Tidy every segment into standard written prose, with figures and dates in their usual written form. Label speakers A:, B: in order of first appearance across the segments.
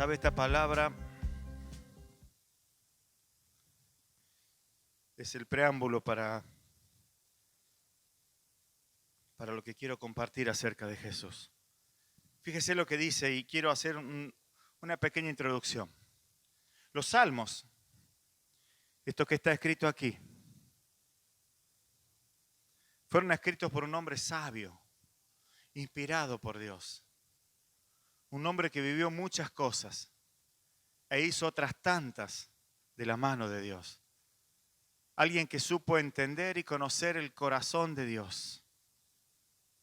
A: ¿Sabe? Esta palabra es el preámbulo para lo que quiero compartir acerca de Jesús. Fíjese lo que dice y quiero hacer una pequeña introducción. Los salmos, esto que está escrito aquí, fueron escritos por un hombre sabio, inspirado por Dios. Un hombre que vivió muchas cosas e hizo otras tantas de la mano de Dios. Alguien que supo entender y conocer el corazón de Dios.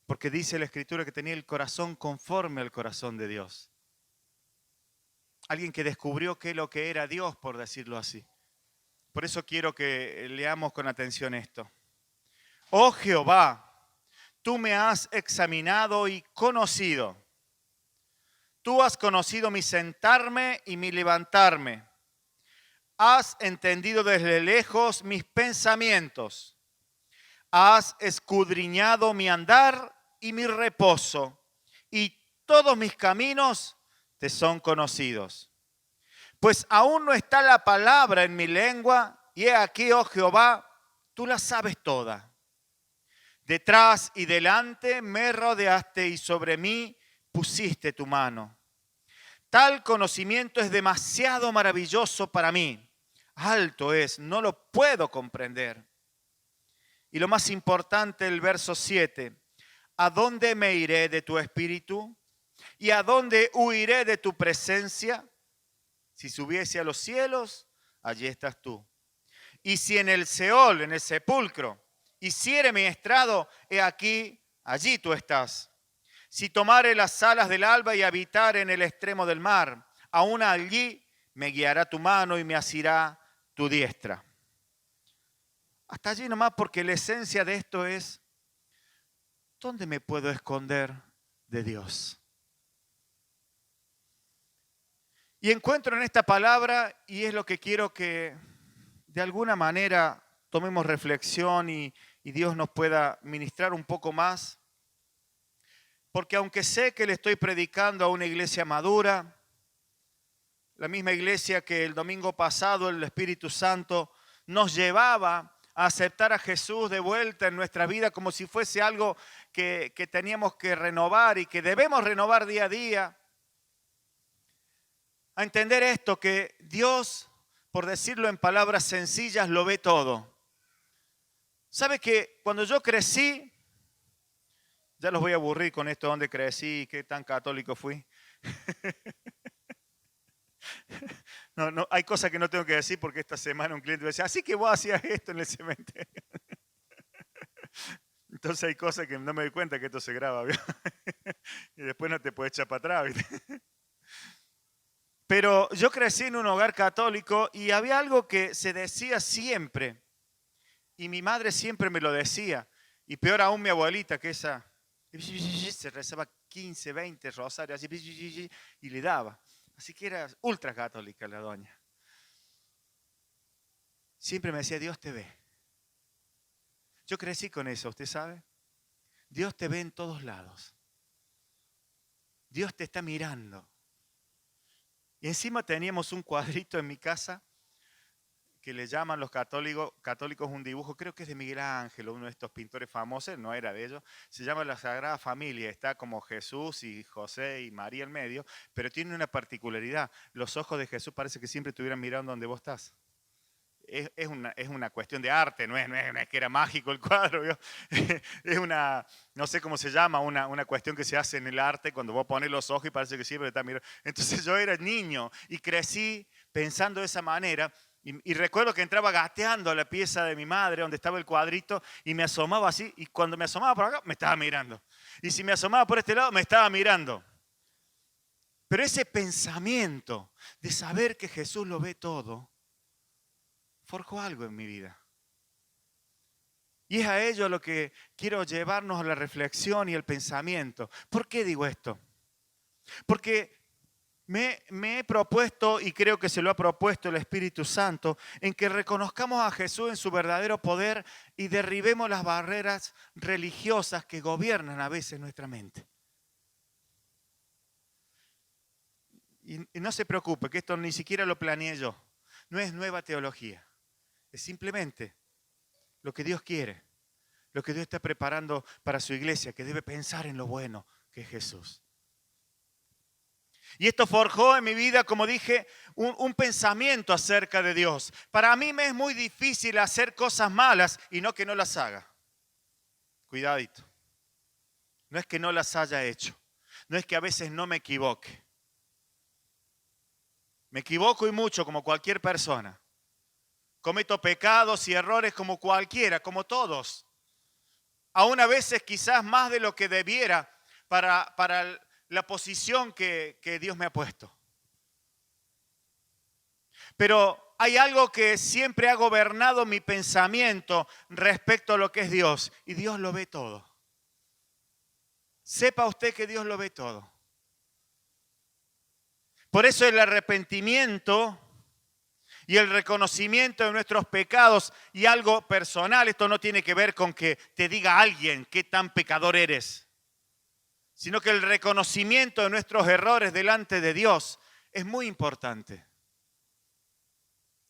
A: Porque dice la Escritura que tenía el corazón conforme al corazón de Dios. Alguien que descubrió qué es lo que era Dios, por decirlo así. Por eso quiero que leamos con atención esto. Oh Jehová, tú me has examinado y conocido. Tú has conocido mi sentarme y mi levantarme. Has entendido desde lejos mis pensamientos. Has escudriñado mi andar y mi reposo, y todos mis caminos te son conocidos. Pues aún no está la palabra en mi lengua, y he aquí, oh Jehová, tú la sabes toda. Detrás y delante me rodeaste y sobre mí pusiste tu mano. Tal conocimiento es demasiado maravilloso para mí. Alto es, no lo puedo comprender. Y lo más importante, el verso 7. ¿A dónde me iré de tu espíritu? ¿Y a dónde huiré de tu presencia? Si subiese a los cielos, allí estás tú. Y si en el Seol, en el sepulcro, hiciere mi estrado, he aquí, allí tú estás. Si tomare las alas del alba y habitar en el extremo del mar, aún allí me guiará tu mano y me asirá tu diestra. Hasta allí nomás, porque la esencia de esto es, ¿dónde me puedo esconder de Dios? Y encuentro en esta palabra, y es lo que quiero que de alguna manera tomemos reflexión y Dios nos pueda ministrar un poco más. Porque aunque sé que le estoy predicando a una iglesia madura, la misma iglesia que el domingo pasado el Espíritu Santo nos llevaba a aceptar a Jesús de vuelta en nuestra vida como si fuese algo que teníamos que renovar y que debemos renovar día a día. A entender esto, que Dios, por decirlo en palabras sencillas, lo ve todo. ¿Sabe que cuando yo crecí, ya los voy a aburrir con esto, dónde crecí y qué tan católico fui? No, hay cosas que no tengo que decir porque esta semana un cliente me decía, así que vos hacías esto en el cementerio. Entonces hay cosas que no me doy cuenta que esto se graba, ¿vio? Y después no te puedes echar para atrás, ¿viste? Pero yo crecí en un hogar católico y había algo que se decía siempre. Y mi madre siempre me lo decía. Y peor aún mi abuelita, que esa se rezaba 15, 20 rosarios así, y le daba. Así que era ultra católica la doña. Siempre me decía, Dios te ve. Yo crecí con eso, ¿usted sabe? Dios te ve en todos lados. Dios te está mirando. Y encima teníamos un cuadrito en mi casa que le llaman los católicos un dibujo, creo que es de Miguel Ángel, uno de estos pintores famosos, no era de ellos, se llama La Sagrada Familia, está como Jesús y José y María en medio, pero tiene una particularidad, los ojos de Jesús parece que siempre estuvieran mirando donde vos estás. Es una cuestión de arte, no es que era mágico el cuadro, ¿vio? Es una, no sé cómo se llama, una cuestión que se hace en el arte cuando vos pones los ojos y parece que siempre está mirando. Entonces yo era niño y crecí pensando de esa manera. Y recuerdo que entraba gateando a la pieza de mi madre donde estaba el cuadrito y me asomaba así, y cuando me asomaba por acá me estaba mirando. Y si me asomaba por este lado me estaba mirando. Pero ese pensamiento de saber que Jesús lo ve todo, forjó algo en mi vida. Y es a ello a lo que quiero llevarnos a la reflexión y el pensamiento. ¿Por qué digo esto? Porque me he propuesto, y creo que se lo ha propuesto el Espíritu Santo, en que reconozcamos a Jesús en su verdadero poder y derribemos las barreras religiosas que gobiernan a veces nuestra mente. Y no se preocupe, que esto ni siquiera lo planeé yo. No es nueva teología. Es simplemente lo que Dios quiere, lo que Dios está preparando para su iglesia, que debe pensar en lo bueno que es Jesús. Y esto forjó en mi vida, como dije, un pensamiento acerca de Dios. Para mí me es muy difícil hacer cosas malas y no que no las haga. Cuidadito. No es que no las haya hecho. No es que a veces no me equivoque. Me equivoco y mucho como cualquier persona. Cometo pecados y errores como cualquiera, como todos. Aún a veces quizás más de lo que debiera para la posición que Dios me ha puesto. Pero hay algo que siempre ha gobernado mi pensamiento respecto a lo que es Dios. Y Dios lo ve todo. Sepa usted que Dios lo ve todo. Por eso el arrepentimiento y el reconocimiento de nuestros pecados y algo personal, esto no tiene que ver con que te diga alguien qué tan pecador eres, sino que el reconocimiento de nuestros errores delante de Dios es muy importante.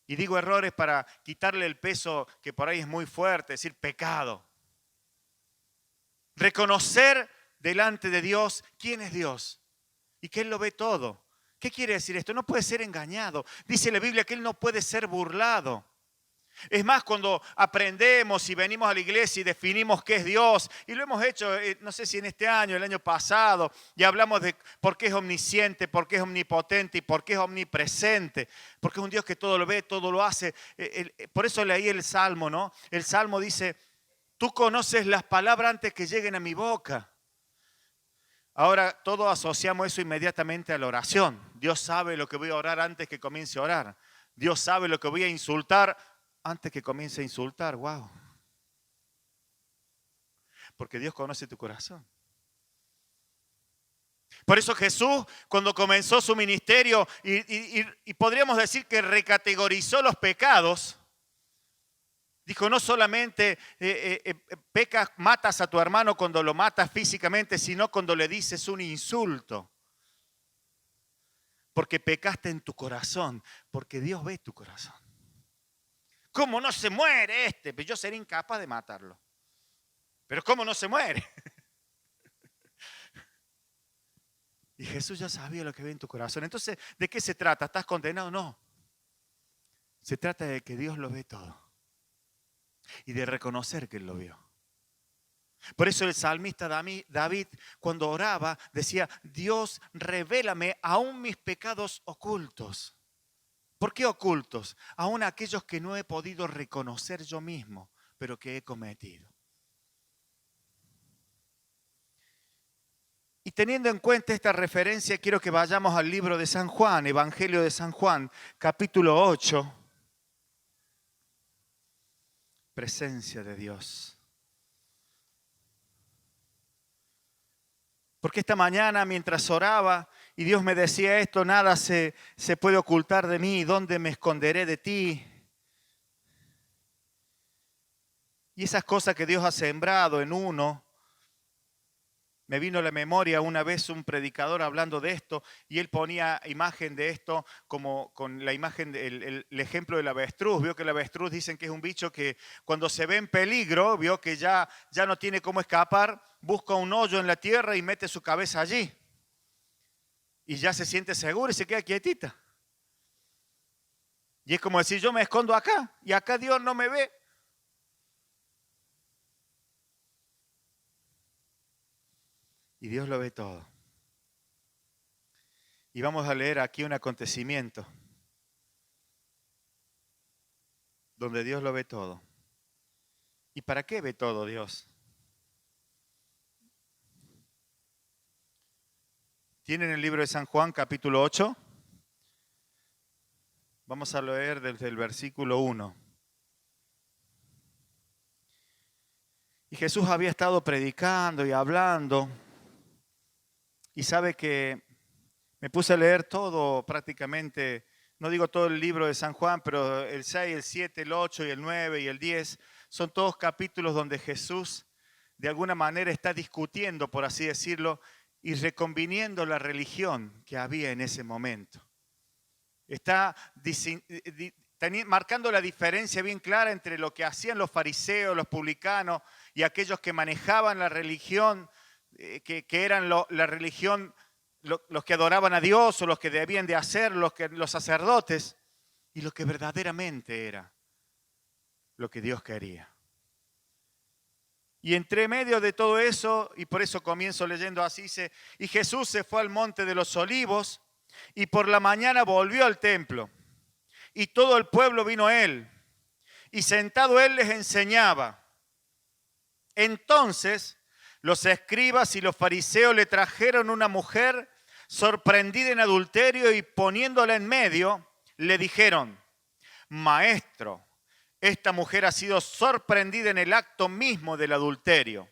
A: Y digo errores para quitarle el peso que por ahí es muy fuerte, decir pecado. Reconocer delante de Dios quién es Dios y que Él lo ve todo. ¿Qué quiere decir esto? No puede ser engañado. Dice la Biblia que Él no puede ser burlado. Es más, cuando aprendemos y venimos a la iglesia y definimos qué es Dios, y lo hemos hecho, no sé si en este año, el año pasado, y hablamos de por qué es omnisciente, por qué es omnipotente y por qué es omnipresente, porque es un Dios que todo lo ve, todo lo hace. Por eso leí el Salmo, ¿no? El Salmo dice, tú conoces las palabras antes que lleguen a mi boca. Ahora todos asociamos eso inmediatamente a la oración. Dios sabe lo que voy a orar antes que comience a orar. Dios sabe lo que voy a insultar antes que comience a insultar. Wow. Porque Dios conoce tu corazón. Por eso Jesús, cuando comenzó su ministerio, y podríamos decir que recategorizó los pecados, dijo, no solamente pecas, matas a tu hermano cuando lo matas físicamente, sino cuando le dices un insulto. Porque pecaste en tu corazón, porque Dios ve tu corazón. ¿Cómo no se muere este? Pues yo sería incapaz de matarlo. Pero ¿cómo no se muere? Y Jesús ya sabía lo que ve en tu corazón. Entonces, ¿de qué se trata? ¿Estás condenado? No. Se trata de que Dios lo ve todo. Y de reconocer que Él lo vio. Por eso el salmista David, cuando oraba, decía, Dios, revélame aún mis pecados ocultos. ¿Por qué ocultos? Aún aquellos que no he podido reconocer yo mismo, pero que he cometido. Y teniendo en cuenta esta referencia, quiero que vayamos al libro de San Juan, Evangelio de San Juan, capítulo 8. Presencia de Dios. Porque esta mañana mientras oraba y Dios me decía esto, nada se puede ocultar de mí, ¿dónde me esconderé de ti? Y esas cosas que Dios ha sembrado en uno, me vino a la memoria una vez un predicador hablando de esto y él ponía imagen de esto como con la imagen, el ejemplo del avestruz. Vio que el avestruz dicen que es un bicho que cuando se ve en peligro, vio que ya no tiene cómo escapar, busca un hoyo en la tierra y mete su cabeza allí. Y ya se siente seguro y se queda quietita. Y es como decir, yo me escondo acá y acá Dios no me ve. Y Dios lo ve todo. Y vamos a leer aquí un acontecimiento donde Dios lo ve todo. ¿Y para qué ve todo Dios? ¿Tienen el libro de San Juan, capítulo 8? Vamos a leer desde el versículo 1. Y Jesús había estado predicando y hablando. Y sabe que me puse a leer todo prácticamente, no digo todo el libro de San Juan, pero el 6, el 7, el 8 y el 9 y el 10 son todos capítulos donde Jesús de alguna manera está discutiendo, por así decirlo, y reconviniendo la religión que había en ese momento. Está marcando la diferencia bien clara entre lo que hacían los fariseos, los publicanos y aquellos que manejaban la religión, que eran la religión, los que adoraban a Dios o los que debían de hacer, los sacerdotes, y lo que verdaderamente era lo que Dios quería. Y entre medio de todo eso, y por eso comienzo leyendo así, dice, y Jesús se fue al monte de los olivos y por la mañana volvió al templo. Y todo el pueblo vino a él. Y sentado él les enseñaba. Entonces los escribas y los fariseos le trajeron una mujer sorprendida en adulterio y poniéndola en medio, le dijeron, Maestro, esta mujer ha sido sorprendida en el acto mismo del adulterio.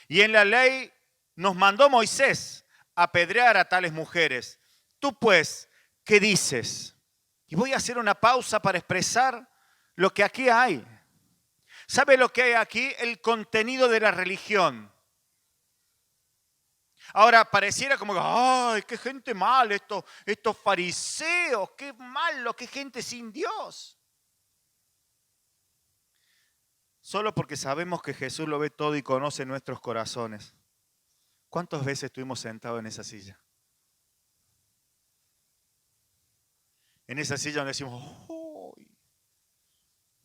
A: Y en la ley nos mandó Moisés apedrear a tales mujeres. Tú pues, ¿qué dices? Y voy a hacer una pausa para expresar lo que aquí hay. ¿Sabe lo que hay aquí? El contenido de la religión. Ahora, pareciera como, ¡ay, qué gente mala! Estos fariseos, qué malo, qué gente sin Dios. Solo porque sabemos que Jesús lo ve todo y conoce nuestros corazones. ¿Cuántas veces estuvimos sentados en esa silla? En esa silla donde decimos, ¡ay!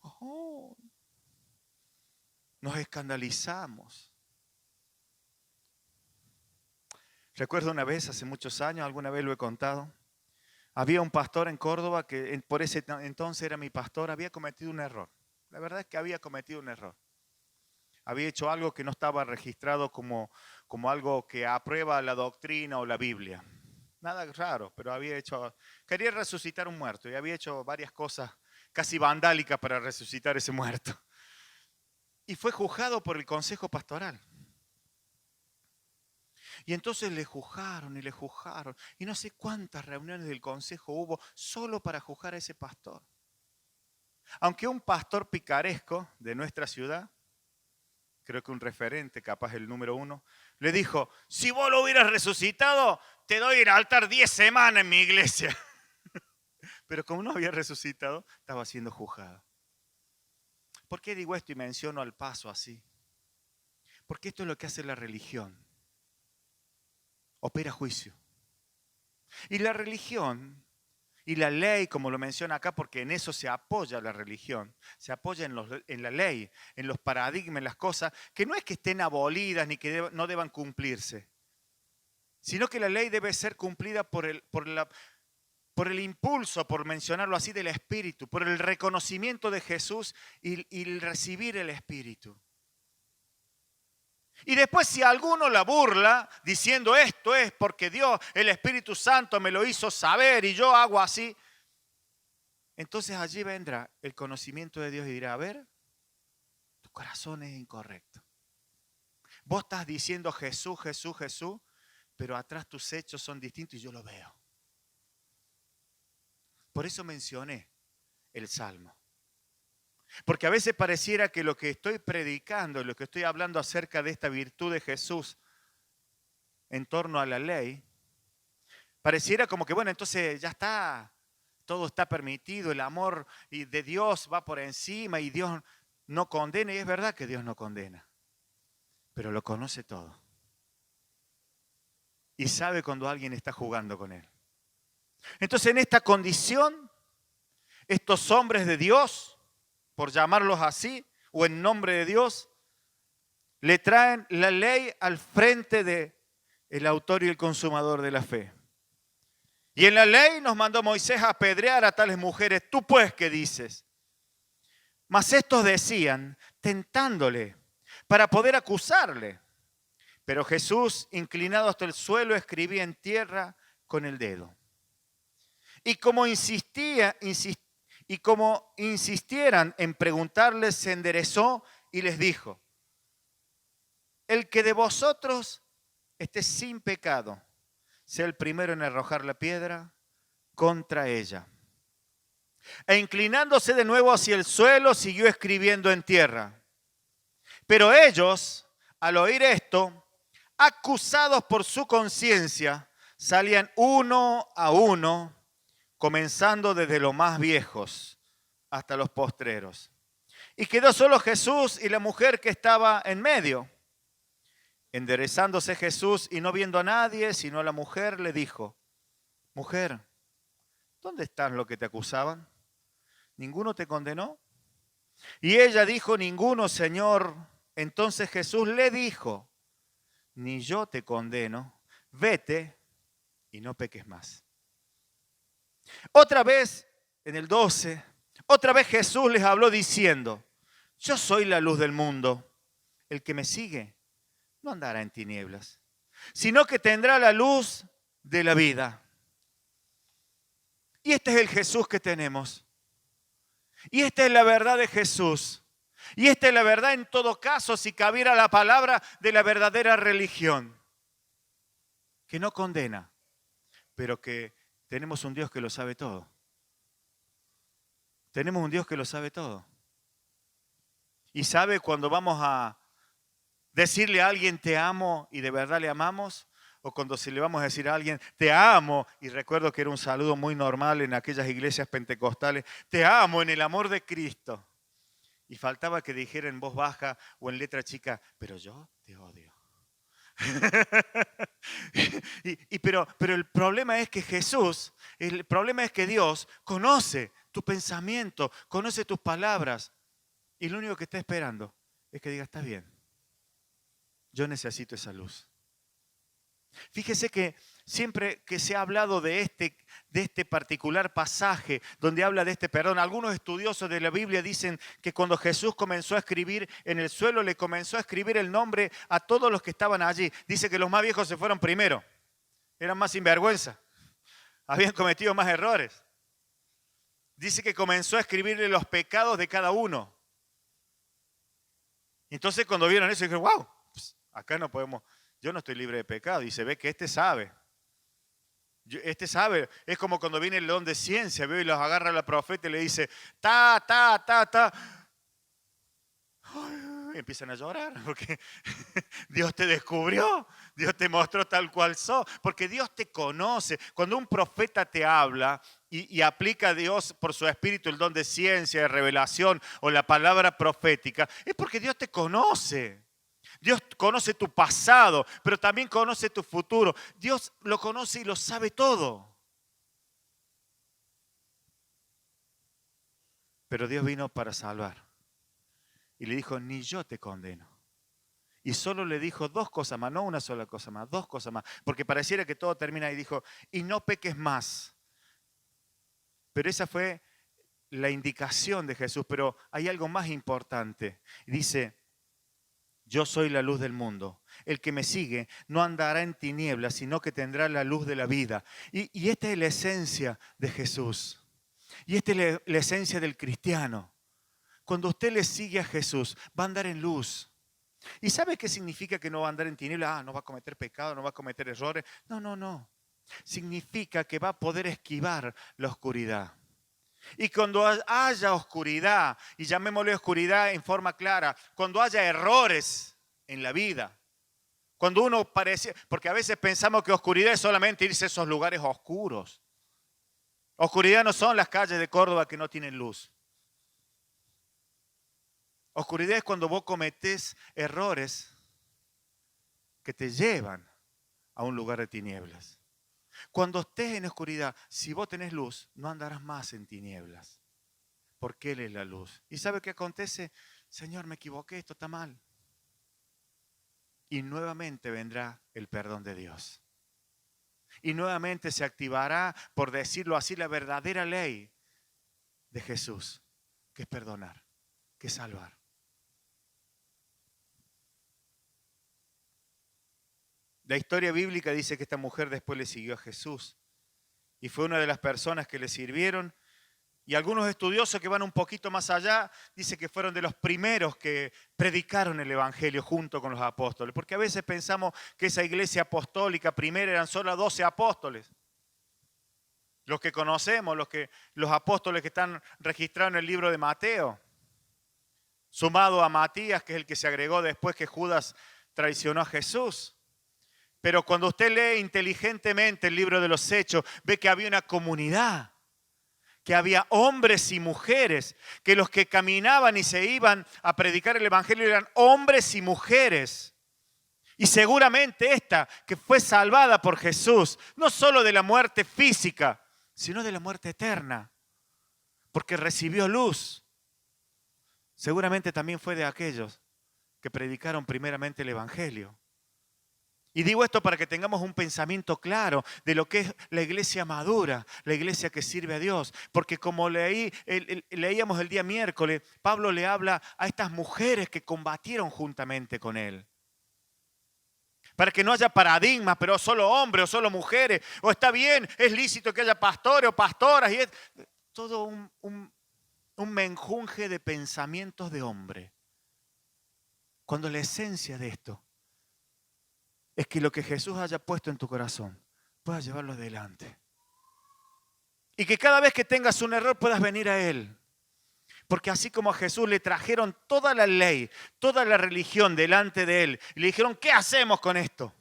A: ¡Ay! Nos escandalizamos. Recuerdo una vez, hace muchos años, alguna vez lo he contado, había un pastor en Córdoba que por ese entonces era mi pastor, había cometido un error. La verdad es que había cometido un error. Había hecho algo que no estaba registrado como algo que aprueba la doctrina o la Biblia. Nada raro, pero quería resucitar un muerto y había hecho varias cosas casi vandálicas para resucitar ese muerto. Y fue juzgado por el consejo pastoral. Y entonces le juzgaron. Y no sé cuántas reuniones del consejo hubo solo para juzgar a ese pastor. Aunque un pastor picaresco de nuestra ciudad, creo que un referente, capaz el número 1, le dijo, si vos lo hubieras resucitado, te doy el altar 10 semanas en mi iglesia. Pero como no había resucitado, estaba siendo juzgado. ¿Por qué digo esto y menciono al paso así? Porque esto es lo que hace la religión. Opera juicio. Y la religión y la ley, como lo menciona acá, porque en eso se apoya la religión, se apoya en la ley, en los paradigmas, en las cosas, que no es que estén abolidas ni que no deban cumplirse, sino que la ley debe ser cumplida por el impulso, por mencionarlo así, del Espíritu, por el reconocimiento de Jesús y el recibir el Espíritu. Y después si alguno la burla diciendo esto es porque Dios, el Espíritu Santo me lo hizo saber y yo hago así, entonces allí vendrá el conocimiento de Dios y dirá, a ver, tu corazón es incorrecto. Vos estás diciendo Jesús, Jesús, Jesús, pero atrás tus hechos son distintos y yo lo veo. Por eso mencioné el Salmo. Porque a veces pareciera que lo que estoy predicando, lo que estoy hablando acerca de esta virtud de Jesús en torno a la ley, pareciera como que, bueno, entonces ya está, todo está permitido, el amor de Dios va por encima y Dios no condena. Y es verdad que Dios no condena, pero lo conoce todo. Y sabe cuando alguien está jugando con Él. Entonces en esta condición, estos hombres de Dios, por llamarlos así, o en nombre de Dios, le traen la ley al frente del autor y el consumador de la fe. Y en la ley nos mandó Moisés a apedrear a tales mujeres. ¿Tú pues qué dices? Mas estos decían, tentándole, para poder acusarle. Pero Jesús, inclinado hasta el suelo, escribía en tierra con el dedo. Y como insistieran en preguntarles, se enderezó y les dijo, el que de vosotros esté sin pecado, sea el primero en arrojar la piedra contra ella. E inclinándose de nuevo hacia el suelo, siguió escribiendo en tierra. Pero ellos, al oír esto, acusados por su conciencia, salían uno a uno, comenzando desde los más viejos hasta los postreros. Y quedó solo Jesús y la mujer que estaba en medio. Enderezándose Jesús y no viendo a nadie, sino a la mujer, le dijo: Mujer, ¿dónde están los que te acusaban? ¿Ninguno te condenó? Y ella dijo: Ninguno, Señor. Entonces Jesús le dijo: Ni yo te condeno, vete y no peques más. Otra vez, en el 12, otra vez Jesús les habló diciendo: Yo soy la luz del mundo. El que me sigue no andará en tinieblas, sino que tendrá la luz de la vida. Y este es el Jesús que tenemos. Y esta es la verdad de Jesús. Y esta es la verdad en todo caso, si cabiera la palabra de la verdadera religión. Que no condena, pero que tenemos un Dios que lo sabe todo. Tenemos un Dios que lo sabe todo. Y sabe cuando vamos a decirle a alguien te amo y de verdad le amamos, o cuando si le vamos a decir a alguien te amo, y recuerdo que era un saludo muy normal en aquellas iglesias pentecostales, te amo en el amor de Cristo. Y faltaba que dijera en voz baja o en letra chica, pero yo te odio. pero el problema es que Jesús, el problema es que Dios conoce tu pensamiento, conoce tus palabras, y lo único que está esperando es que diga, está bien, yo necesito esa luz. Fíjese que siempre que se ha hablado de este particular pasaje donde habla de este perdón, algunos estudiosos de la Biblia dicen que cuando Jesús comenzó a escribir en el suelo, le comenzó a escribir el nombre a todos los que estaban allí. Dice que los más viejos se fueron primero, eran más sinvergüenza, habían cometido más errores. Dice que comenzó a escribirle los pecados de cada uno. Entonces cuando vieron eso, dijeron, wow, acá no podemos... Yo no estoy libre de pecado. Y se ve que este sabe. Este sabe. Es como cuando viene el don de ciencia, veo y los agarra la profeta y le dice, ta. Y empiezan a llorar porque Dios te descubrió. Dios te mostró tal cual sos. Porque Dios te conoce. Cuando un profeta te habla y aplica a Dios por su espíritu el don de ciencia, de revelación o la palabra profética, es porque Dios te conoce. Dios conoce tu pasado, pero también conoce tu futuro. Dios lo conoce y lo sabe todo. Pero Dios vino para salvar. Y le dijo, ni yo te condeno. Y solo le dijo dos cosas más, no una sola cosa más, dos cosas más. Porque pareciera que todo termina y dijo, y no peques más. Pero esa fue la indicación de Jesús. Pero hay algo más importante. Dice, yo soy la luz del mundo. El que me sigue no andará en tinieblas, sino que tendrá la luz de la vida. Y esta es la esencia de Jesús. Y esta es la esencia del cristiano. Cuando usted le sigue a Jesús, va a andar en luz. ¿Y sabe qué significa que no va a andar en tinieblas? No va a cometer pecado, no va a cometer errores. No. Significa que va a poder esquivar la oscuridad. Y cuando haya oscuridad, y llamémosle oscuridad en forma clara, cuando haya errores en la vida, cuando uno parece, porque a veces pensamos que oscuridad es solamente irse a esos lugares oscuros. Oscuridad no son las calles de Córdoba que no tienen luz. Oscuridad es cuando vos cometés errores que te llevan a un lugar de tinieblas. Cuando estés en oscuridad, si vos tenés luz, no andarás más en tinieblas, porque Él es la luz. ¿Y sabe qué acontece? Señor, me equivoqué, esto está mal. Y nuevamente vendrá el perdón de Dios. Y nuevamente se activará, por decirlo así, la verdadera ley de Jesús, que es perdonar, que es salvar. La historia bíblica dice que esta mujer después le siguió a Jesús y fue una de las personas que le sirvieron. Y algunos estudiosos que van un poquito más allá dicen que fueron de los primeros que predicaron el Evangelio junto con los apóstoles. Porque a veces pensamos que esa iglesia apostólica primera eran solo 12 apóstoles. Los que conocemos, los apóstoles que están registrados en el libro de Mateo. Sumado a Matías, que es el que se agregó después que Judas traicionó a Jesús. Pero cuando usted lee inteligentemente el libro de los Hechos, ve que había una comunidad, que había hombres y mujeres, que los que caminaban y se iban a predicar el evangelio eran hombres y mujeres. Y seguramente esta que fue salvada por Jesús, no solo de la muerte física, sino de la muerte eterna, porque recibió luz. Seguramente también fue de aquellos que predicaron primeramente el evangelio. Y digo esto para que tengamos un pensamiento claro de lo que es la iglesia madura, la iglesia que sirve a Dios. Porque como leíamos el día miércoles, Pablo le habla a estas mujeres que combatieron juntamente con él. Para que no haya paradigmas, pero solo hombres o solo mujeres. O está bien, es lícito que haya pastores o pastoras. Y es todo un menjunje de pensamientos de hombre. Cuando la esencia de esto es que lo que Jesús haya puesto en tu corazón, puedas llevarlo adelante. Y que cada vez que tengas un error puedas venir a Él. Porque así como a Jesús le trajeron toda la ley, toda la religión delante de Él, y le dijeron, ¿qué hacemos con esto?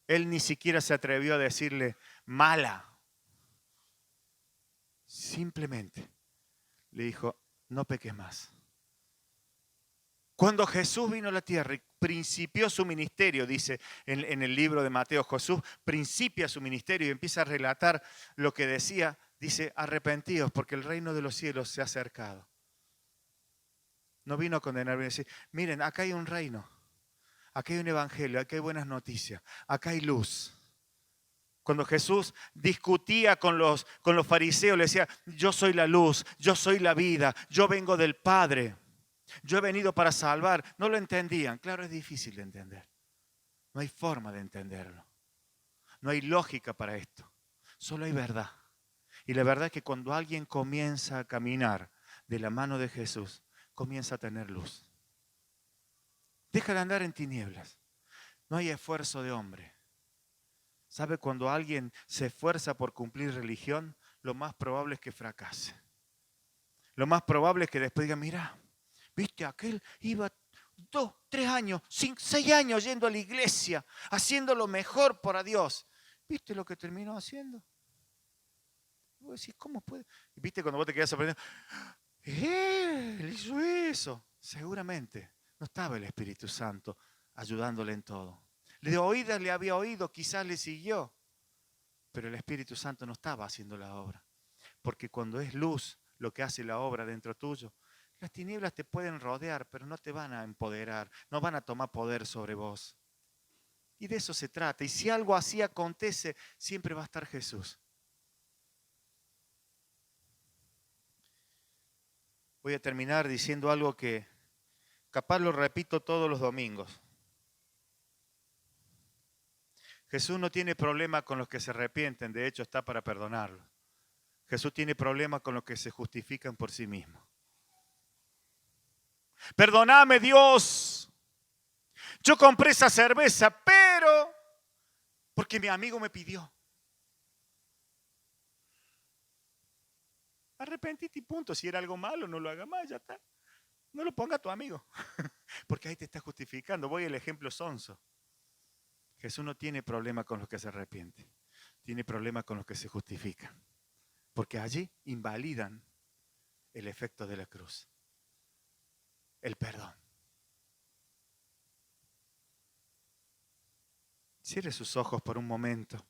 A: Él ni siquiera se atrevió a decirle, mala. Simplemente le dijo, no peques más. Cuando Jesús vino a la tierra y principió su ministerio, dice en el libro de Mateo, Jesús principia su ministerio y empieza a relatar lo que decía, dice, arrepentíos porque el reino de los cielos se ha acercado. No vino a condenar, vino a decir, miren, acá hay un reino, acá hay un evangelio, acá hay buenas noticias, acá hay luz. Cuando Jesús discutía con los fariseos, le decía, yo soy la luz, yo soy la vida, yo vengo del Padre. Yo he venido para salvar. No lo entendían. Claro, es difícil de entender. No hay forma de entenderlo. No hay lógica para esto. Solo hay verdad. Y la verdad es que cuando alguien comienza a caminar de la mano de Jesús, comienza a tener luz. Deja de andar en tinieblas. No hay esfuerzo de hombre. ¿Sabe? Cuando alguien se esfuerza por cumplir religión, lo más probable es que fracase. Lo más probable es que después diga, mira, ¿viste? Aquel iba 2, 3 años, 6 años yendo a la iglesia, haciendo lo mejor para Dios. ¿Viste lo que terminó haciendo? Y vos decís, ¿cómo puede? ¿Viste cuando vos te quedas sorprendido? Él hizo eso. Seguramente no estaba el Espíritu Santo ayudándole en todo. De oídas le había oído, quizás le siguió, pero el Espíritu Santo no estaba haciendo la obra. Porque cuando es luz lo que hace la obra dentro tuyo, las tinieblas te pueden rodear, pero no te van a empoderar, no van a tomar poder sobre vos. Y de eso se trata. Y si algo así acontece, siempre va a estar Jesús. Voy a terminar diciendo algo que capaz lo repito todos los domingos. Jesús no tiene problema con los que se arrepienten, de hecho está para perdonarlos. Jesús tiene problema con los que se justifican por sí mismos. Perdóname, Dios. Yo compré esa cerveza, pero porque mi amigo me pidió. Arrepentite y punto. Si era algo malo, no lo haga más, ya está. No lo ponga a tu amigo. Porque ahí te está justificando. Voy al ejemplo sonso. Jesús no tiene problema con los que se arrepienten. Tiene problema con los que se justifican. Porque allí invalidan el efecto de la cruz. El perdón. Cierre sus ojos por un momento.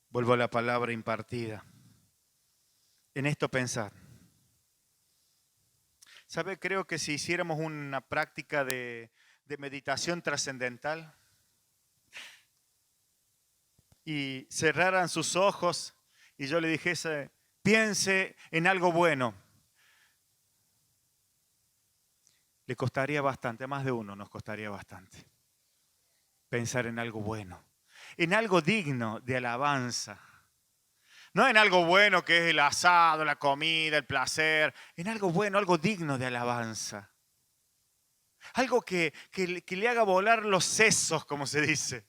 A: Vuelvo a la palabra impartida. En esto pensar. ¿Sabe? Creo que si hiciéramos una práctica de meditación trascendental y cerraran sus ojos y yo le dijese, piense en algo bueno, le costaría bastante, a más de uno nos costaría bastante pensar en algo bueno, en algo digno de alabanza. No en algo bueno que es el asado, la comida, el placer, en algo bueno, algo digno de alabanza. Algo que le haga volar los sesos, como se dice.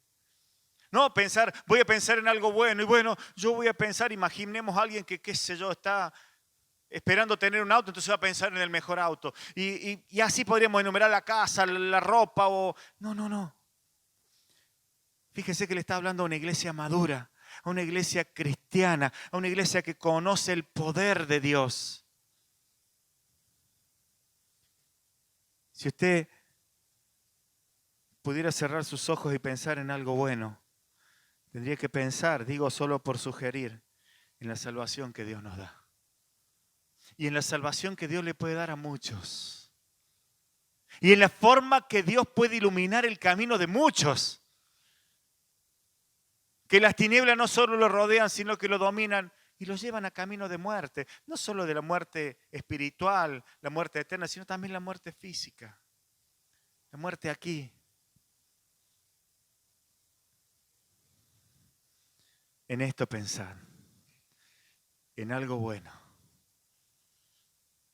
A: No pensar, voy a pensar en algo bueno y bueno, yo voy a pensar, imaginemos a alguien que, qué sé yo, está esperando tener un auto, entonces va a pensar en el mejor auto. Y así podríamos enumerar la casa, la ropa o... No. Fíjese que le está hablando a una iglesia madura, a una iglesia cristiana, a una iglesia que conoce el poder de Dios. Si usted pudiera cerrar sus ojos y pensar en algo bueno, tendría que pensar, digo solo por sugerir, en la salvación que Dios nos da. Y en la salvación que Dios le puede dar a muchos. Y en la forma que Dios puede iluminar el camino de muchos. Que las tinieblas no solo lo rodean, sino que lo dominan y lo llevan a camino de muerte. No solo de la muerte espiritual, la muerte eterna, sino también la muerte física. La muerte aquí. En esto pensar. En algo bueno.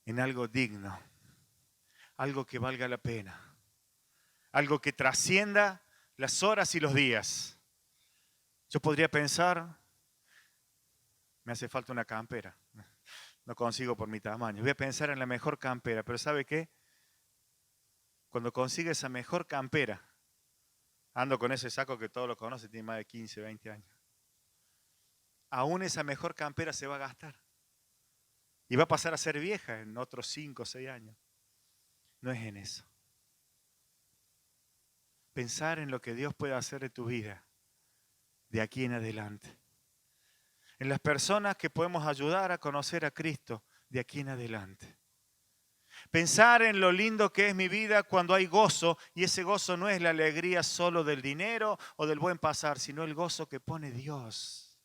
A: En algo digno. Algo que valga la pena. Algo que trascienda las horas y los días. Yo podría pensar, me hace falta una campera. No consigo por mi tamaño. Voy a pensar en la mejor campera, pero ¿sabe qué? Cuando consiga esa mejor campera, ando con ese saco que todos lo conocen, tiene más de 15, 20 años. Aún esa mejor campera se va a gastar. Y va a pasar a ser vieja en otros 5 o 6 años. No es en eso. Pensar en lo que Dios puede hacer en tu vida de aquí en adelante. En las personas que podemos ayudar a conocer a Cristo de aquí en adelante. Pensar en lo lindo que es mi vida cuando hay gozo, y ese gozo no es la alegría solo del dinero o del buen pasar, sino el gozo que pone Dios.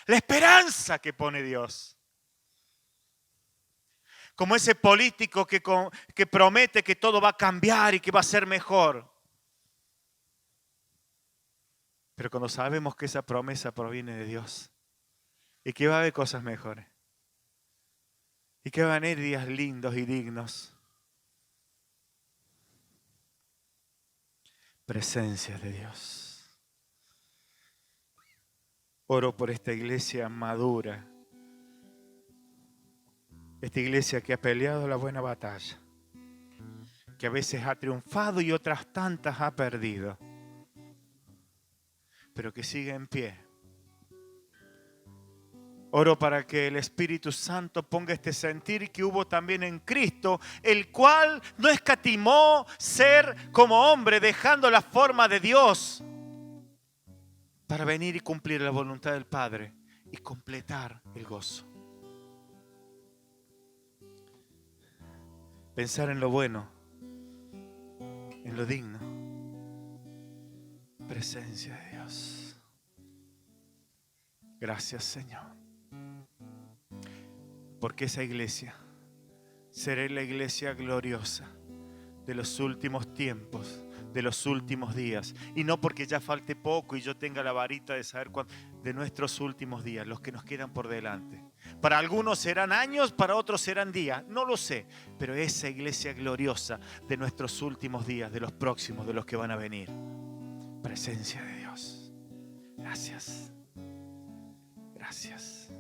A: La esperanza que pone Dios. Como ese político que promete que todo va a cambiar y que va a ser mejor. Pero cuando sabemos que esa promesa proviene de Dios y que va a haber cosas mejores y que van a ir días lindos y dignos. Presencia de Dios. Oro por esta iglesia madura. Esta iglesia que ha peleado la buena batalla. Que a veces ha triunfado y otras tantas ha perdido. Pero que sigue en pie. Oro para que el Espíritu Santo ponga este sentir que hubo también en Cristo, el cual no escatimó ser como hombre, dejando la forma de Dios, para venir y cumplir la voluntad del Padre y completar el gozo. Pensar en lo bueno, en lo digno. Presencia de Dios. Gracias, Señor. Porque esa iglesia será la iglesia gloriosa de los últimos tiempos, de los últimos días. Y no porque ya falte poco y yo tenga la varita de saber cuándo, de nuestros últimos días, los que nos quedan por delante. Para algunos serán años, para otros serán días, no lo sé. Pero esa iglesia gloriosa de nuestros últimos días, de los próximos, de los que van a venir. Presencia de Dios. Gracias. Gracias.